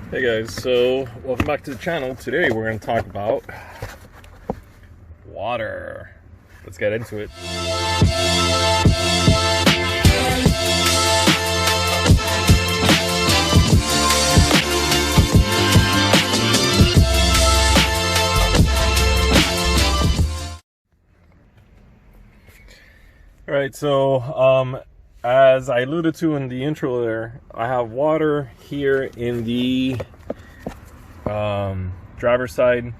Hey guys, so welcome back to the channel. Today we're going to talk about water. Let's get into it. Alright, so as I alluded to in the intro there, I have water here in the driver's side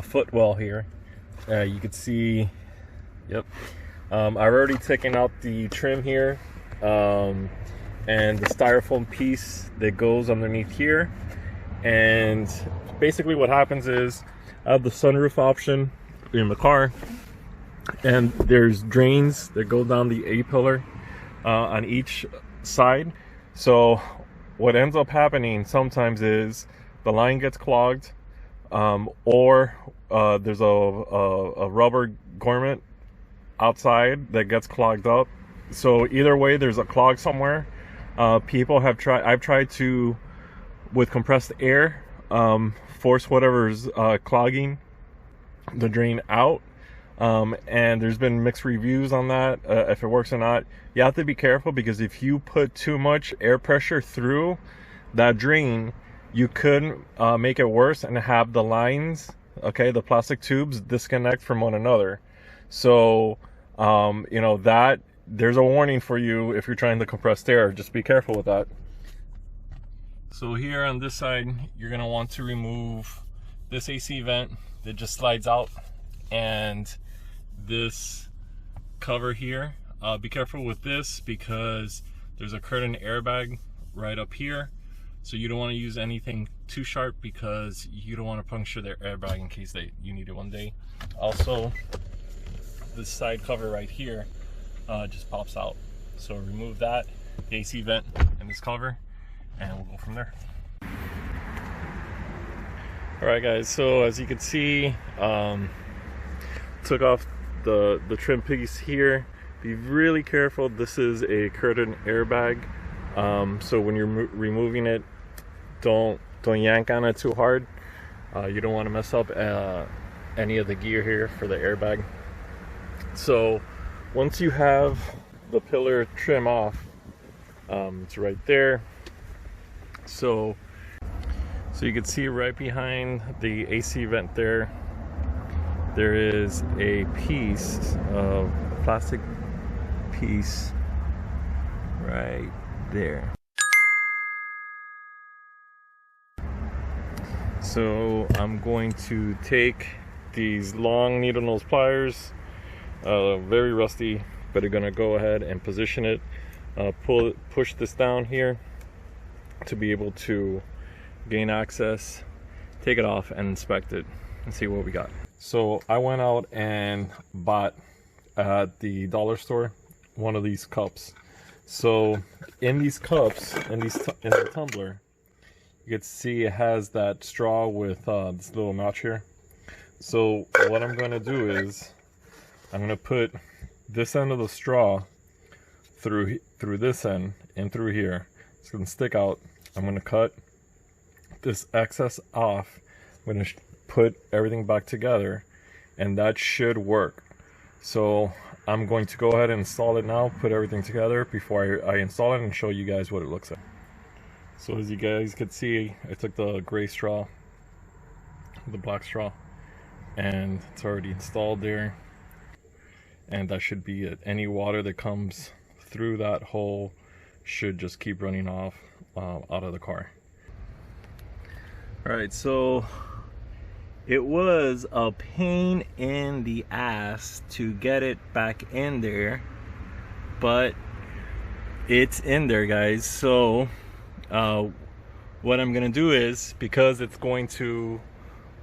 footwell here. You can see, yep. I've already taken out the trim here and the styrofoam piece that goes underneath here. And basically what happens is I have the sunroof option in the car, and there's drains that go down the A-pillar on each side. So what ends up happening sometimes is the line gets clogged, or there's a rubber garment outside that gets clogged up. So either way, there's a clog somewhere. I've tried to, with compressed air, force whatever's clogging the drain out. And there's been mixed reviews on that, if it works or not. You have to be careful, because if you put too much air pressure through that drain, you could make it worse and have the lines, okay, the plastic tubes, disconnect from one another. So you know, that there's a warning for you if you're trying to compress air. Just be careful with that. So here on this side, you're gonna want to remove this AC vent that just slides out, and this cover here. Be careful with this, because there's a curtain airbag right up here, so you don't want to use anything too sharp, because you don't want to puncture their airbag in case you need it one day. Also, this side cover right here just pops out, so remove that, the AC vent and this cover, and we'll go from there. Alright guys, so as you can see, took off the trim piece here. Be really careful. This is a curtain airbag, so when you're removing it, don't yank on it too hard. You don't want to mess up any of the gear here for the airbag. So once you have the pillar trim off, it's right there. So you can see right behind the AC vent there is a piece of plastic piece right there. So I'm going to take these long needle nose pliers, very rusty, but I'm gonna go ahead and position it, push this down here to be able to gain access, take it off and inspect it and see what we got. So I went out and bought at the dollar store one of these cups. So in these cups, in the tumbler, you can see it has that straw with this little notch here. So what I'm going to do is I'm going to put this end of the straw through this end and through here. It's going to stick out. I'm going to cut this excess off. I'm going to put everything back together, and that should work. So I'm going to go ahead and install it now, put everything together before I install it, and show you guys what it looks like. So as you guys can see, I took the gray straw, the black straw, and it's already installed there, and that should be it. Any water that comes through that hole should just keep running off out of the car. Alright, so it was a pain in the ass to get it back in there, but it's in there, guys. So what I'm gonna do is, because it's going to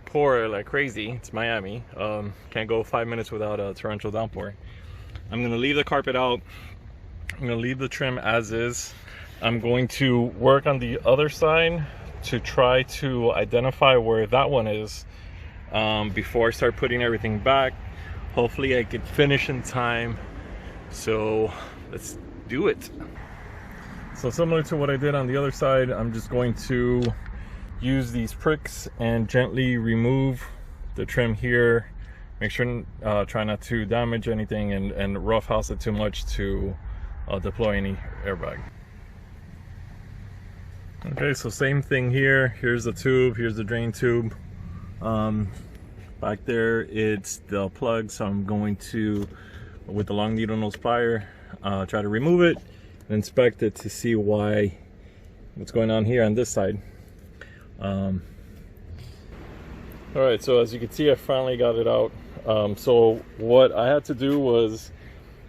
pour like crazy, it's Miami, can't go 5 minutes without a torrential downpour, I'm gonna leave the carpet out. I'm gonna leave the trim as is. I'm going to work on the other side to try to identify where that one is before I start putting everything back. Hopefully I could finish in time, so let's do it. So similar to what I did on the other side, I'm just going to use these pricks and gently remove the trim here. Make sure try not to damage anything and roughhouse it too much to deploy any airbag. Okay, so same thing here. Here's the tube, here's the drain tube. Back there it's the plug, so I'm going to, with the long needle nose plier, try to remove it and inspect it to see what's going on here on this side. Alright, so as you can see, I finally got it out. So what I had to do was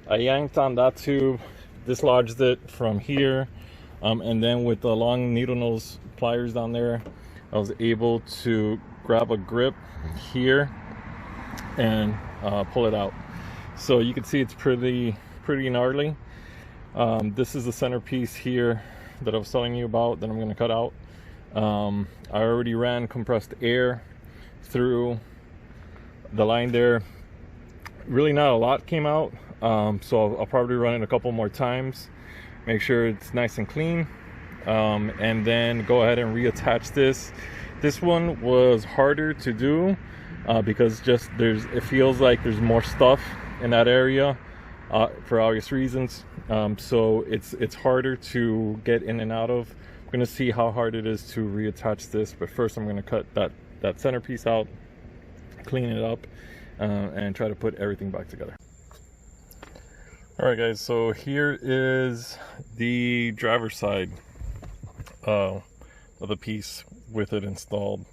I yanked on that tube, dislodged it from here, and then with the long needle nose pliers down there, I was able to grab a grip here and pull it out. So you can see it's pretty gnarly. This is the centerpiece here that I was telling you about that I'm going to cut out. I already ran compressed air through the line there. Really not a lot came out, so I'll probably run it a couple more times, make sure it's nice and clean, and then go ahead and reattach this. This one was harder to do because it feels like there's more stuff in that area for obvious reasons. So it's harder to get in and out of. I'm going to see how hard it is to reattach this, but first I'm going to cut that centerpiece out, clean it up, and try to put everything back together. Alright guys, so here is the driver's side of the piece with it installed.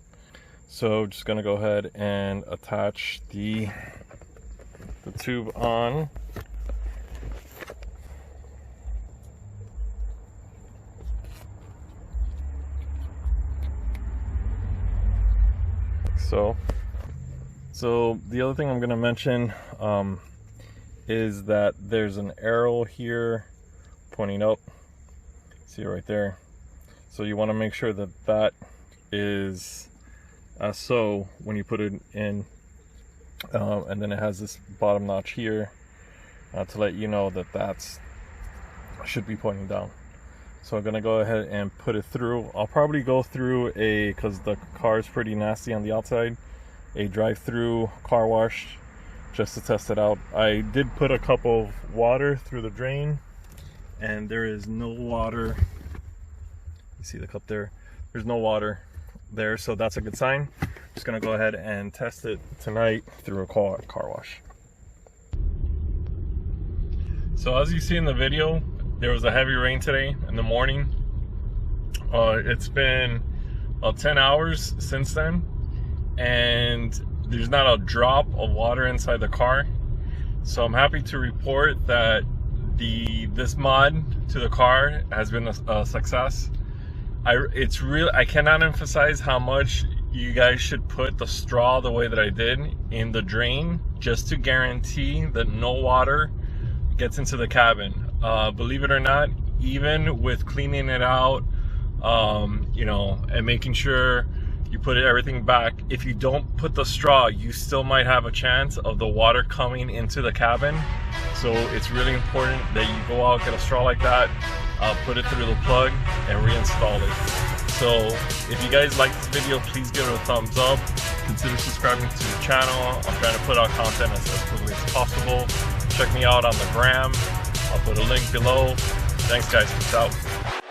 So just gonna go ahead and attach the tube on. So the other thing I'm going to mention is that there's an arrow here pointing up. See it right there. So you want to make sure that that is as so when you put it in, and then it has this bottom notch here to let you know that that's should be pointing down. So I'm gonna go ahead and put it through. I'll probably go through because the car is pretty nasty on the outside, a drive-through car wash just to test it out. I did put a cup of water through the drain and there is no water. You see the cup there? There's no water there, so that's a good sign. Just gonna go ahead and test it tonight through a car wash. So as you see in the video, there was a heavy rain today in the morning. It's been about 10 hours since then, and there's not a drop of water inside the car. So I'm happy to report that this mod to the car has been a success. I cannot emphasize how much you guys should put the straw the way that I did in the drain, just to guarantee that no water gets into the cabin. Believe it or not, even with cleaning it out, you know, and making sure you put everything back, if you don't put the straw, you still might have a chance of the water coming into the cabin. So it's really important that you go out, get a straw like that, put it through the plug and reinstall it. So if you guys like this video, please give it a thumbs up. Consider subscribing to the channel. I'm trying to put out content as quickly as possible. Check me out on the gram. I'll put a link below. Thanks guys, peace out.